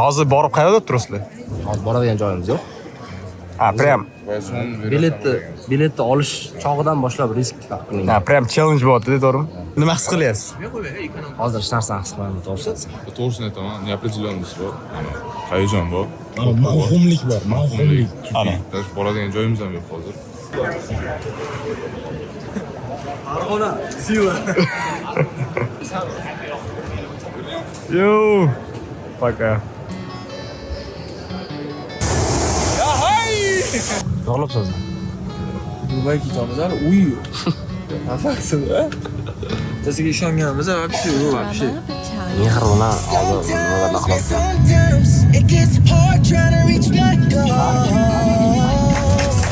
Hozir borib qayerda turasizlar? Hozir boradigan joyimiz yo'q. Ha, prям. Biletni olish chog'idan boshlab risk qiling. Ha, prям challenge bo'lyapti, to'g'rimi? Nima his qilyapsiz? Hozir hech narsani his qilmayman, to'g'risi. To'g'risini aytaman, неопределенность bor. Hayajon bor. Mavhumlik bor, mavhumlik. Даже boradigan joyimiz ham yo'q hozir. Farg'ona, Siva. Yo. Пока. To'g'rilabsiz. Dubay ketamiz hali uy yo'q. Nafaqsida. Bittasiga ishonganmiz, вообще yo'q, вообще. Mehr bilan hozir nimalarni qilamiz. Sometimes it gets hard trying to reach my goal.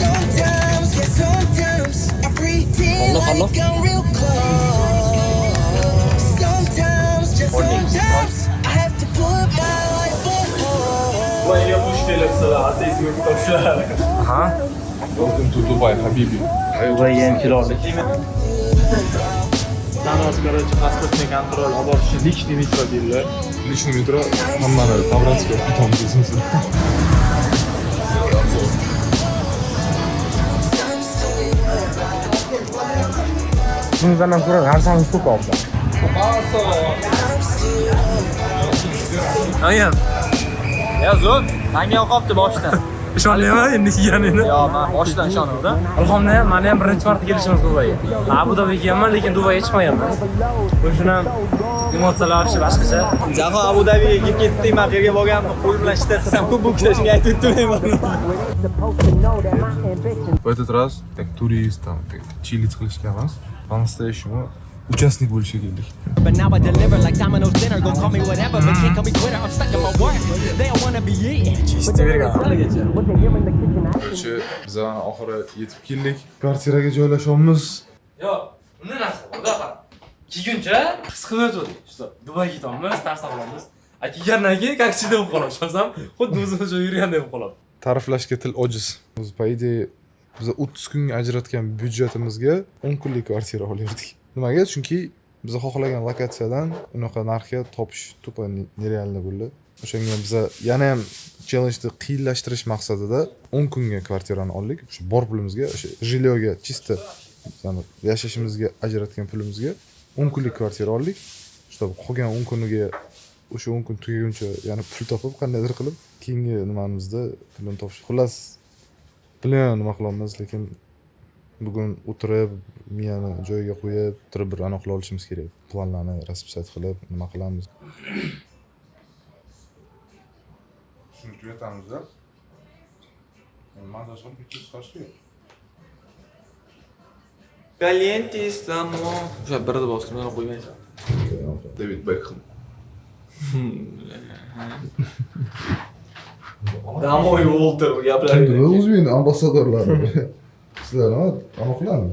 Sometimes, yeah, sometimes I pretend like I'm real close. Sometimes, just sometimes I have to put my life on hold. Dubayga xush kelibsizlar, azizga topshilar. Ha? Welcome to Dubai, Habibi. Dubayga ham keldik. Danos, короче, pasportni kontrol olib borish uchun lishniy metro deydilar. Личный metro hammani Tabratga ketamiz o'zimiz. Shundan ham ko'ra narsangiz ko'p hozir. Ayam. Yozun, menga yoqibdi boshdan. Ishonmayman endi kelganingni. Yo'q, men boshdan ishondim. Ilhomda ham meni ham birinchi marta kelishimiz Dubayga. Abu Dabiga kelganman, lekin Dubayga chiqmaganman. O'shuni ham emotsiyalar boshqacha. Jahon Abu Dabiga kelib ketdik, men yerga borganman, qo'l bilan ishtatsam ko'p bu kishini aytib turmayman. В этот раз так турист там чилить qilishga emas, по-настоящему участник bo'lishga keldik. But now I deliver like Domino's dinner. Go call me whatever, but can't call me Twitter. I'm stuck in my work. They don't wanna be eating. Короче, biz oxiri yetib keldik. Kvartiraga joylashamiz. Yo'q, unday narsa. Xudoqa. Kelguncha his qilyotgandik. Что Dubayga ketamiz, narsa qilamiz. Kelgandan keyin как всегда bo'lib qoladi. Shonsam, xuddi o'zimiz yurgandek bo'lib qoladi. Ta'riflashga til ojiz. Biz по идее biz 30 kunga ajratgan byudjetimizga 10 kunlik kvartira olyaptik. Nimaga? Chunki biz xohlagan lokatsiyadan unaqa narxga topish to'pa nerealniy bo'ldi. O'shanga biz yana ham challenge'ni qiyinlashtirish maqsadida 10 kunga kvartirani oldik. O'sha bor pulimizga, o'sha jilyoga chista yashashimizga ajratgan pulimizga 10 kunlik kvartira oldik. Чтобы qolgan 10 kuniga o'sha 10 kun tugaguncha yana pul topib qandaydir qilib keyingi nimamizda pulni topish. Xullas plan nima qilamiz, lekin bugun o'tirib miyani joyiga qo'yib, turib bir aniqlab olishimiz kerak. Planlarni расписать qilib, nima qilamiz. Shuni tugatamizda. Montaj qilib chiqishga. Caliente estamos. O'sha birni bosdim, yana qo'ymaysan. David Beckham. Damoy Walter gaplari. O'zbek ambassadorlari. Sizlar nima aniqlami?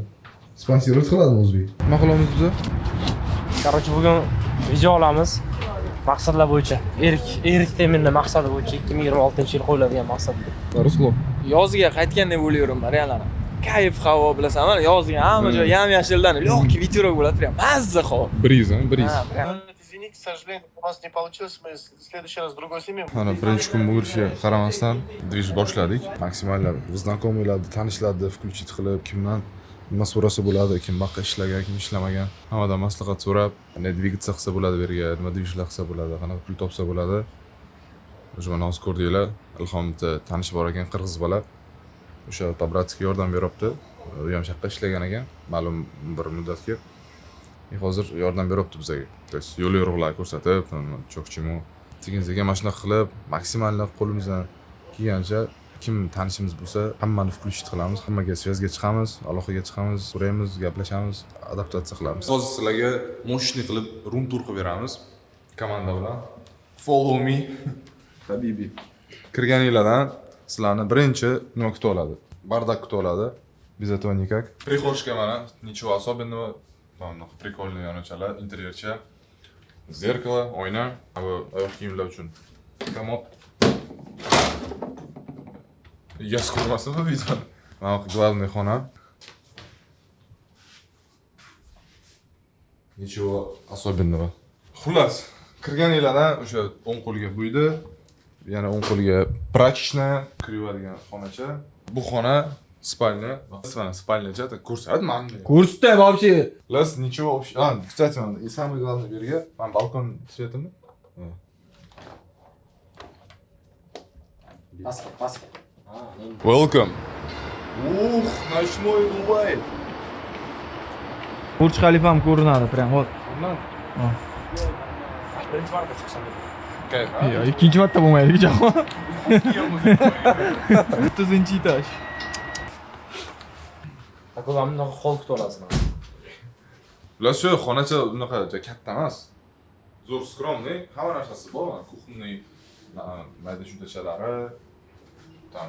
Sponsorlik qiladimi O'zbek? Nima qilamiz biz? Короче, bugun video olamiz. Maqsadlar bo'yicha. Erik Temirning maqsadi bo'yicha 2026-yil qo'yiladigan maqsad. Ruslov. Yozga qaytgandek bo'laverim, reallar. Kayf havo bilasan, yozga hamma joy yam-yashildan, lёгкий ветерок bo'ladi, прям mazza havo. Briz, briz. Извините, к сожалению, у нас не получилось. Мы в следующий раз другой снимем. Mana birinchi kun bo'lishiga qaramasdan dvish boshladik. Maksimallar знакомыйlarni, tanishlarni включить qilib, kimdan nima so'rasa bo'ladi, kim baqa ishlagan, kim ishlamagan, hammadan maslahat so'rab, qanday dvigаться qilsa bo'ladi berga, nima dvishlar qilsa bo'ladi, qanaqa pul topsa bo'ladi. O'sha mana hozir ko'rdinglar, Ilhom bitta tanish bor ekan, qirg'iz bola. O'sha Tabratga yordam beryapti. U ham shaqqa ishlagan ekan, ma'lum bir muddatga. Hozir yordam beryapti bizga. То есть yo'l yo'riqlar ko'rsatib, cho'qchimi, sekin-sekin mana shunaqa qilib, maksimalni qo'limizdan kelgancha kim tanishimiz bo'lsa, hammani включить qilamiz, hammaga связьga chiqamiz, aloqaga chiqamiz, so'raymiz, gaplashamiz, adaptatsiya qilamiz. Hozir sizlarga moshni qilib room tour qilib beramiz komanda bilan. Follow me, Habibi. Kirganinglardan sizlarni birinchi nima kutib oladi? Bardak kutib oladi. Без этого никак. Прихожка mana, ничего особенного. Там прикольный yonochalar, interyercha, zerkalo, oyna, bu oyoq kiyimlar uchun komod. Yaz ko'rmasinmi videoni? Mana главный xona. Ничего особенного. Xullas, kirganinglardan o'sha o'ng qo'lga buydi, yana o'ng qo'lga prachishna kirib xonacha. Bu xona spalnya. Spalnya это курсат мамный. Kursda вообще. Лас ничего вообще. Кстати, и самое главное берега. Там балкон светлый. Pastga. Welcome. Ночной Дубай. Burj Khalifa ham ko'rinadi, prям вот. Birinchi marta chiqishim. Kayf. Yo, ikkinchi marta bo'lmaydi, jahon. 30-etaj. Tako'zamni bunaqa hol kutib olasizlar. Bular shu xonacha unaqa katta emas. Zo'r skromniy, hamma narsasi bor. Kuxonniy mayda shundachalari, там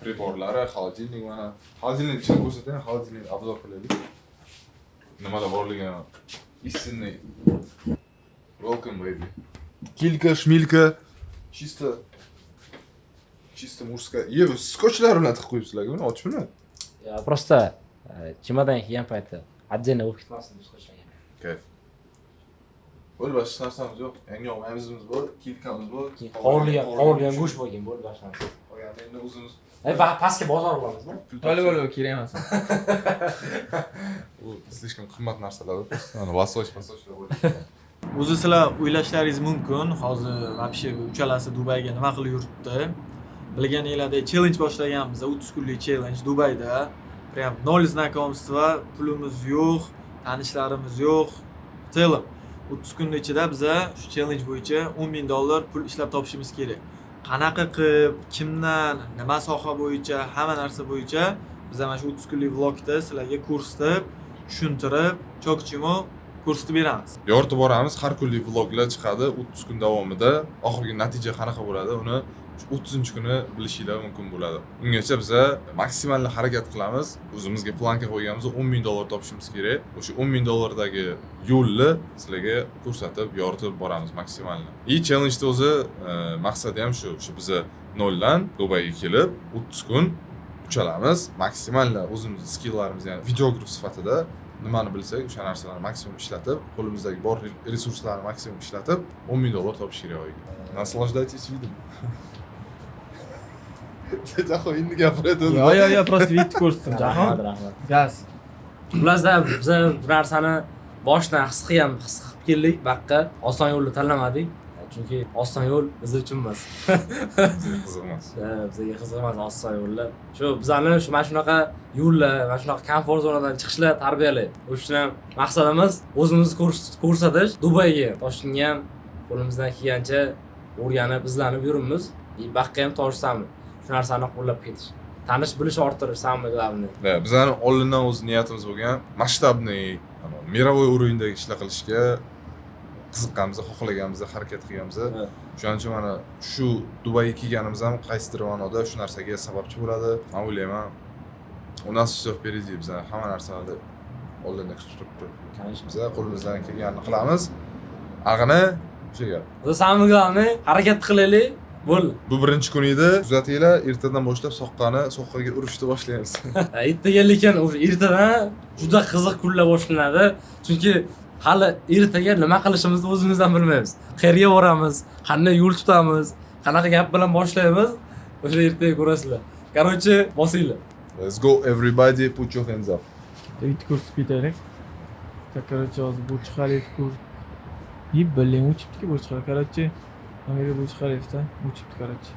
приборлari, холодильник mana. Холодильник ichini ko'rsataymi? Холодильник obzor qilaylik. Nimalar borligini. Истинный. Welcome baby. Килька, шмилька. Чисто мужская. Скотchlar bilan tiqib qo'yibsizlarga buni ochibmi? Ya просто чемодан kiygan payti отдельно bo'lib ketmasin deb qo'yishgan. Kayf. Bo'l boshqa narsamiz yo'q. Yangi ovozimiz bor, kilkamiz bor. Qovurilgan go'sht bo'lgan bo'ldi boshqa narsa. Qolganda endi o'zimiz Pastga bozor olamizmi? Bo'lib kerak emas. u слишком qimmat narsalar. Mana vasoch bo'ladi. O'zi sizlar o'ylashlaringiz mumkin, hozir вообще uchalasi Dubayga nima qilib yuribdi? Bilganinglardek challenge boshlaganmiz, 30 kunlik challenge Dubayda. Прям nol знаковства, pulimiz yo'q, tanishlarimiz yo'q. В целом 30 kun ichida biza shu challenge bo'yicha $10,000 pul ishlab topishimiz kerak. Qanaqa qilib, kimdan, nima soha bo'yicha, hamma narsa bo'yicha biz mana shu 30 kunlik vlogda sizlarga ko'rsatib, tushuntirib, cho'kchimo ko'rsatib beramiz. Yoritib boramiz, har kunlik vloglar chiqadi 30 kun davomida. Oxirgi natija qanaqa bo'ladi, uni 30-kuni bilishinglar mumkin bo'ladi. Ungacha biz maksimal harakat qilamiz. O'zimizga planka qo'yganmiz, $10,000 topishimiz kerak. O'sha $10,000dagi yo'lni sizlarga ko'rsatib, yoritib boramiz maksimalni. Challenge o'zi maqsadi ham shu biz noldan Dubayga kelib 30 kun uchalamiz, maksimal o'zimiz skilllarimiz, ya'ni videograf sifatida nimani bilsak, o'sha narsalarni maksimum ishlatib, qo'limizdagi bor resurslarni maksimum ishlatib, $10,000 topish kerak oyiga. Naslаждайтесь видом. Jahon endi gapiradi. Yo, просто video ko'rsating, Jahon. Rahmat. Gaz. Bilasizlar, biz bu narsani boshdan his qilib keldik, baqqa oson yo'lni tanlamadik. Chunki oson yo'l biz uchun emas. Qiziq emas. Bizga qiziq emas oson yo'llar. Shu bizani mana shunaqa yo'llar, mana shunaqa komfort zonadan chiqishlar tarbiyalaydi. O'sha uchun ham maqsadimiz o'zimizni ko'rsatish. Dubayga Toshkentga ham qo'limizdan kelgancha o'rganib, izlanib yuribmiz. Baqqa ham Toshsami. Shu narsani qo'llab ketish. Tanish bilish orttirish самое главное. Bizning oldindan o'z niyatimiz bo'lgan masshtabniy, mировой уровеньdagi ishlar qilishga qiziqqanmiz, xohlaganmiz, harakat qilganmiz. Shuning uchun mana shu Dubayga kelganimiz ham qaysidir ma'noda shu narsaga sababchi bo'ladi. Men o'ylayman, u нас всё впереди, biz hamma narsani oldindan kutib turibdi. Biz qo'limizdan kelganini qilamiz. Ag'ini o'sha gap. Biz самое главное harakat qilaylik. Bo'ldi. Bu birinchi kun edi. Kuzatinglar, ertadan boshlab soqqaga urishni boshlaymiz. Ertaga lekin o'sha ertadan juda qiziq kunlar boshlanadi. Chunki hali ertaga nima qilishimizni o'zimiz ham bilmaymiz. Qayerga boramiz, qanday yo'l tutamiz, qanaqa gap bilan boshlaymiz, o'sha ertaga ko'rasizlar. Короче, bosinglar. Let's go everybody, put your hands up. Video ko'rsatib ketaylik. Короче, hozir Burj Khalifa блин, учибdi-ku Burj Khalifa. Короче, Amerika Burj Khalifa uchibdi, короче.